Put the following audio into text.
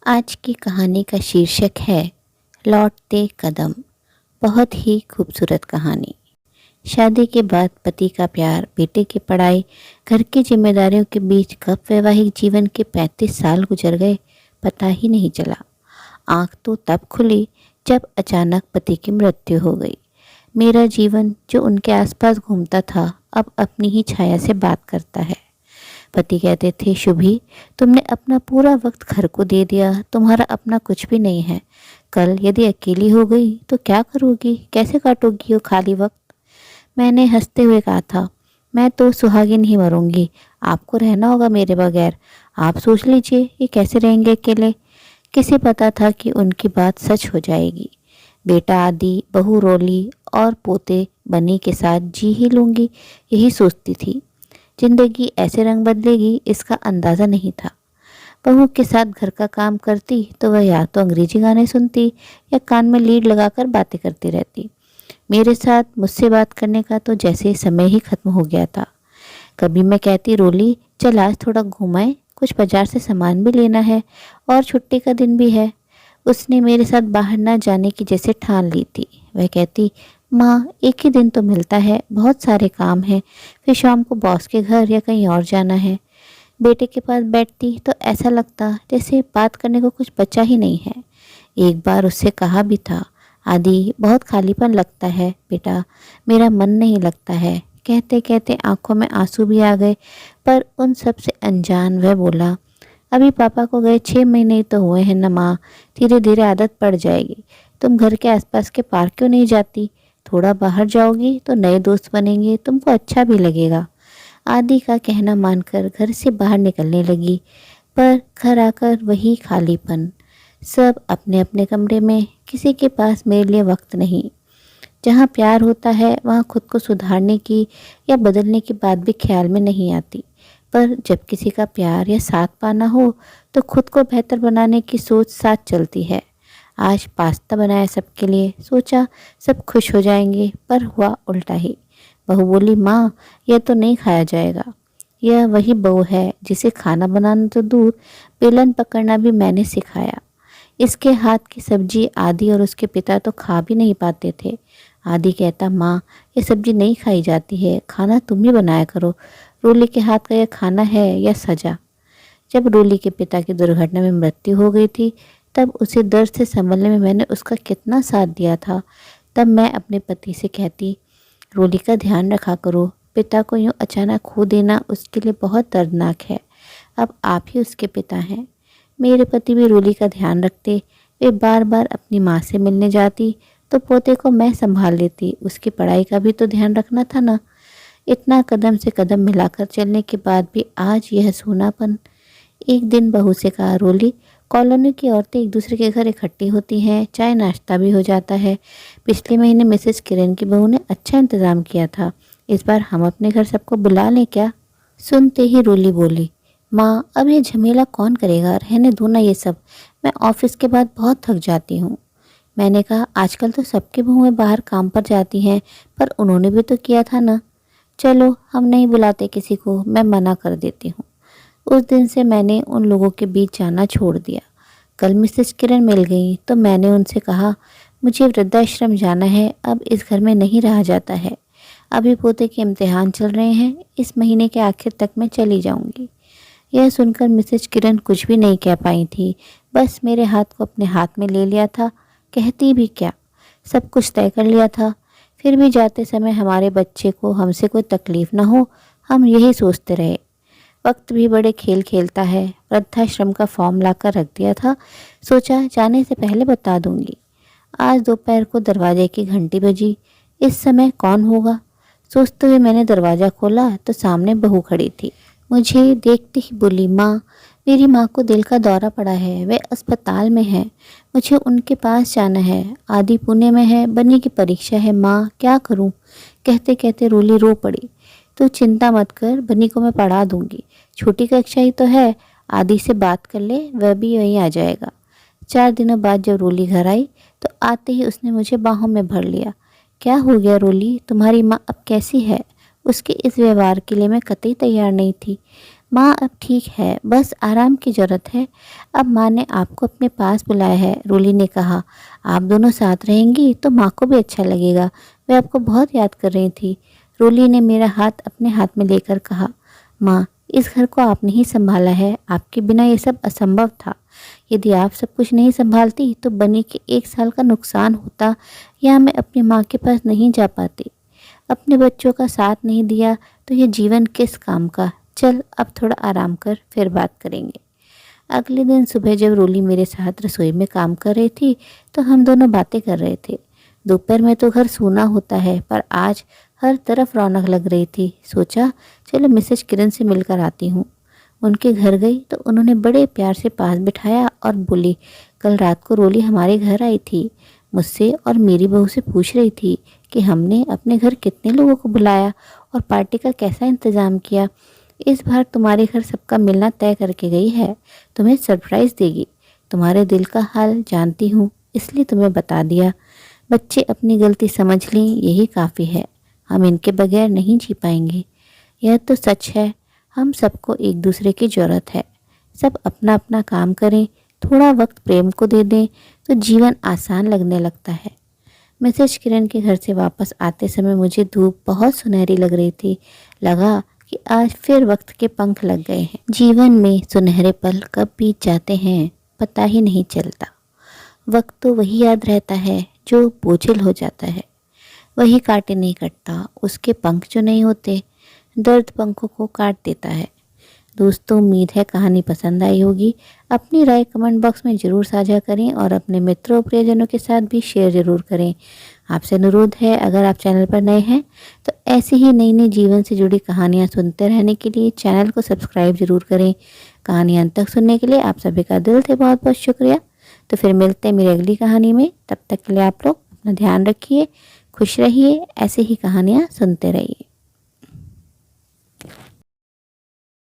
आज की कहानी का शीर्षक है लौटते कदम। बहुत ही खूबसूरत कहानी। शादी के बाद पति का प्यार, बेटे की पढ़ाई, घर की जिम्मेदारियों के बीच कब वैवाहिक जीवन के 35 साल गुजर गए पता ही नहीं चला। आंख तो तब खुली जब अचानक पति की मृत्यु हो गई। मेरा जीवन जो उनके आसपास घूमता था अब अपनी ही छाया से बात करता है। पति कहते थे, शुभी तुमने अपना पूरा वक्त घर को दे दिया, तुम्हारा अपना कुछ भी नहीं है। कल यदि अकेली हो गई तो क्या करोगी, कैसे काटोगी वो खाली वक्त। मैंने हंसते हुए कहा था, मैं तो सुहागिन ही मरूंगी, आपको रहना होगा मेरे बगैर। आप सोच लीजिए ये कैसे रहेंगे अकेले। किसे पता था कि उनकी बात सच हो जाएगी। बेटा आदि, बहू रोली और पोते बनी के साथ जी ही लूंगी, यही सोचती थी। जिंदगी ऐसे रंग बदलेगी इसका अंदाज़ा नहीं था। बहू के साथ घर का काम करती तो वह या तो अंग्रेजी गाने सुनती या कान में लीड लगाकर बातें करती रहती। मेरे साथ मुझसे बात करने का तो जैसे समय ही खत्म हो गया था। कभी मैं कहती, रोली चल आज थोड़ा घूमाए, कुछ बाजार से सामान भी लेना है और छुट्टी का दिन भी है। उसने मेरे साथ बाहर ना जाने की जैसे ठान ली थी। वह कहती, माँ एक ही दिन तो मिलता है, बहुत सारे काम हैं, फिर शाम को बॉस के घर या कहीं और जाना है। बेटे के पास बैठती तो ऐसा लगता जैसे बात करने को कुछ बचा ही नहीं है। एक बार उससे कहा भी था, आदि बहुत खालीपन लगता है बेटा, मेरा मन नहीं लगता है। कहते कहते आंखों में आंसू भी आ गए। पर उन सब से अनजान वह बोला, अभी पापा को गए 6 महीने ही तो हुए हैं ना माँ, धीरे धीरे आदत पड़ जाएगी। तुम घर के आसपास के पार्क क्यों नहीं जाती, थोड़ा बाहर जाओगी तो नए दोस्त बनेंगे, तुमको अच्छा भी लगेगा। आदि का कहना मानकर घर से बाहर निकलने लगी। पर घर आकर वही खालीपन, सब अपने अपने कमरे में, किसी के पास मेरे लिए वक्त नहीं। जहाँ प्यार होता है वहाँ खुद को सुधारने की या बदलने की बात भी ख्याल में नहीं आती। पर जब किसी का प्यार या साथ पाना हो तो खुद को बेहतर बनाने की सोच साथ चलती है। आज पास्ता बनाया सबके लिए, सोचा सब खुश हो जाएंगे, पर हुआ उल्टा ही। बहू बोली, माँ यह तो नहीं खाया जाएगा। यह वही बहू है जिसे खाना बनाना तो दूर, बेलन पकड़ना भी मैंने सिखाया। इसके हाथ की सब्जी आदि और उसके पिता तो खा भी नहीं पाते थे। आदि कहता, माँ ये सब्जी नहीं खाई जाती है, खाना तुम ही बनाया करो। रोली के हाथ का यह खाना है या सजा। जब रोली के पिता की दुर्घटना में मृत्यु हो गई थी तब उसे दर्द से संभलने में मैंने उसका कितना साथ दिया था। तब मैं अपने पति से कहती, रोली का ध्यान रखा करो, पिता को यूँ अचानक खो देना उसके लिए बहुत दर्दनाक है। अब आप ही उसके पिता हैं। मेरे पति भी रोली का ध्यान रखते। वे बार बार अपनी माँ से मिलने जाती तो पोते को मैं संभाल लेती, उसकी पढ़ाई का भी तो ध्यान रखना था ना। इतना कदम से कदम मिलाकर चलने के बाद भी आज यह सूनापन। एक दिन बहू से कहा, रोली कॉलोनी की औरतें एक दूसरे के घर इकट्ठी होती हैं, चाय नाश्ता भी हो जाता है। पिछले महीने मिसेस किरण की बहू ने अच्छा इंतज़ाम किया था, इस बार हम अपने घर सबको बुला लें क्या। सुनते ही रोली बोली, माँ अब ये झमेला कौन करेगा, रहने दो ना ये सब, मैं ऑफिस के बाद बहुत थक जाती हूँ। मैंने कहा, आजकल तो सबकी बहुएं बाहर काम पर जाती हैं, पर उन्होंने भी तो किया था ना। चलो हम नहीं बुलाते किसी को, मैं मना कर देती हूँ। उस दिन से मैंने उन लोगों के बीच जाना छोड़ दिया। कल मिसेस किरण मिल गई तो मैंने उनसे कहा, मुझे वृद्धाश्रम जाना है, अब इस घर में नहीं रहा जाता है। अभी पोते के इम्तिहान चल रहे हैं, इस महीने के आखिर तक मैं चली जाऊंगी। यह सुनकर मिसेस किरण कुछ भी नहीं कह पाई थी, बस मेरे हाथ को अपने हाथ में ले लिया था। कहती भी क्या, सब कुछ तय कर लिया था। फिर भी जाते समय हमारे बच्चे को हमसे कोई तकलीफ ना हो, हम यही सोचते रहे। वक्त भी बड़े खेल खेलता है। वृद्धाश्रम का फॉर्म लाकर रख दिया था, सोचा जाने से पहले बता दूंगी। आज दोपहर को दरवाजे की घंटी बजी। इस समय कौन होगा सोचते हुए मैंने दरवाज़ा खोला तो सामने बहू खड़ी थी। मुझे देखते ही बोली, माँ मेरी माँ को दिल का दौरा पड़ा है, वे अस्पताल में है, मुझे उनके पास जाना है। आदि पुणे में है, बनी की परीक्षा है, माँ क्या करूँ। कहते कहते रोली रो पड़ी। तो चिंता मत कर, बनी को मैं पढ़ा दूंगी, छोटी कक्षा ही तो है, आदि से बात कर ले, वह भी वहीं आ जाएगा। 4 दिनों बाद जब रोली घर आई तो आते ही उसने मुझे बाहों में भर लिया। क्या हो गया रोली, तुम्हारी माँ अब कैसी है। उसके इस व्यवहार के लिए मैं कतई तैयार नहीं थी। माँ अब ठीक है, बस आराम की ज़रूरत है। अब माँ ने आपको अपने पास बुलाया है, रोली ने कहा। आप दोनों साथ रहेंगी तो माँ को भी अच्छा लगेगा, वे आपको बहुत याद कर रही थी। रोली ने मेरा हाथ अपने हाथ में लेकर कहा, माँ इस घर को आपने ही संभाला है, आपके बिना ये सब असंभव था। यदि आप सब कुछ नहीं संभालती तो बनी के 1 साल का नुकसान होता या मैं अपनी माँ के पास नहीं जा पाती। अपने बच्चों का साथ नहीं दिया तो ये जीवन किस काम का। चल अब थोड़ा आराम कर, फिर बात करेंगे। अगले दिन सुबह जब रोली मेरे साथ रसोई में काम कर रही थी तो हम दोनों बातें कर रहे थे। दोपहर में तो घर सूना होता है, पर आज हर तरफ रौनक लग रही थी। सोचा चलो मिसेज किरण से मिलकर आती हूँ। उनके घर गई तो उन्होंने बड़े प्यार से पास बिठाया और बोली, कल रात को रोली हमारे घर आई थी, मुझसे और मेरी बहू से पूछ रही थी कि हमने अपने घर कितने लोगों को बुलाया और पार्टी का कैसा इंतज़ाम किया। इस बार तुम्हारे घर सबका मिलना तय करके गई है, तुम्हें सरप्राइज़ देगी। तुम्हारे दिल का हाल जानती हूँ, इसलिए तुम्हें बता दिया। बच्चे अपनी गलती समझ लें, यही काफ़ी है। हम इनके बगैर नहीं जी पाएंगे। यह तो सच है, हम सबको एक दूसरे की ज़रूरत है। सब अपना अपना काम करें, थोड़ा वक्त प्रेम को दे दें तो जीवन आसान लगने लगता है। मिसेज किरण के घर से वापस आते समय मुझे धूप बहुत सुनहरी लग रही थी। लगा कि आज फिर वक्त के पंख लग गए हैं। जीवन में सुनहरे पल कब बीत जाते हैं पता ही नहीं चलता। वक्त तो वही याद रहता है जो बोझिल हो जाता है। वही कांटे नहीं कटता, उसके पंख जो नहीं होते, दर्द पंखों को काट देता है। दोस्तों, उम्मीद है कहानी पसंद आई होगी। अपनी राय कमेंट बॉक्स में ज़रूर साझा करें और अपने मित्रों और प्रियजनों के साथ भी शेयर ज़रूर करें। आपसे अनुरोध है, अगर आप चैनल पर नए हैं तो ऐसी ही नई नई जीवन से जुड़ी कहानियाँ सुनते रहने के लिए चैनल को सब्सक्राइब ज़रूर करें। कहानी अंत तक सुनने के लिए आप सभी का दिल से बहुत बहुत शुक्रिया। तो फिर मिलते हैं मेरी अगली कहानी में। तब तक के लिए आप लोग अपना ध्यान रखिए, खुश रहिए, ऐसे ही कहानियाँ सुनते रहिए।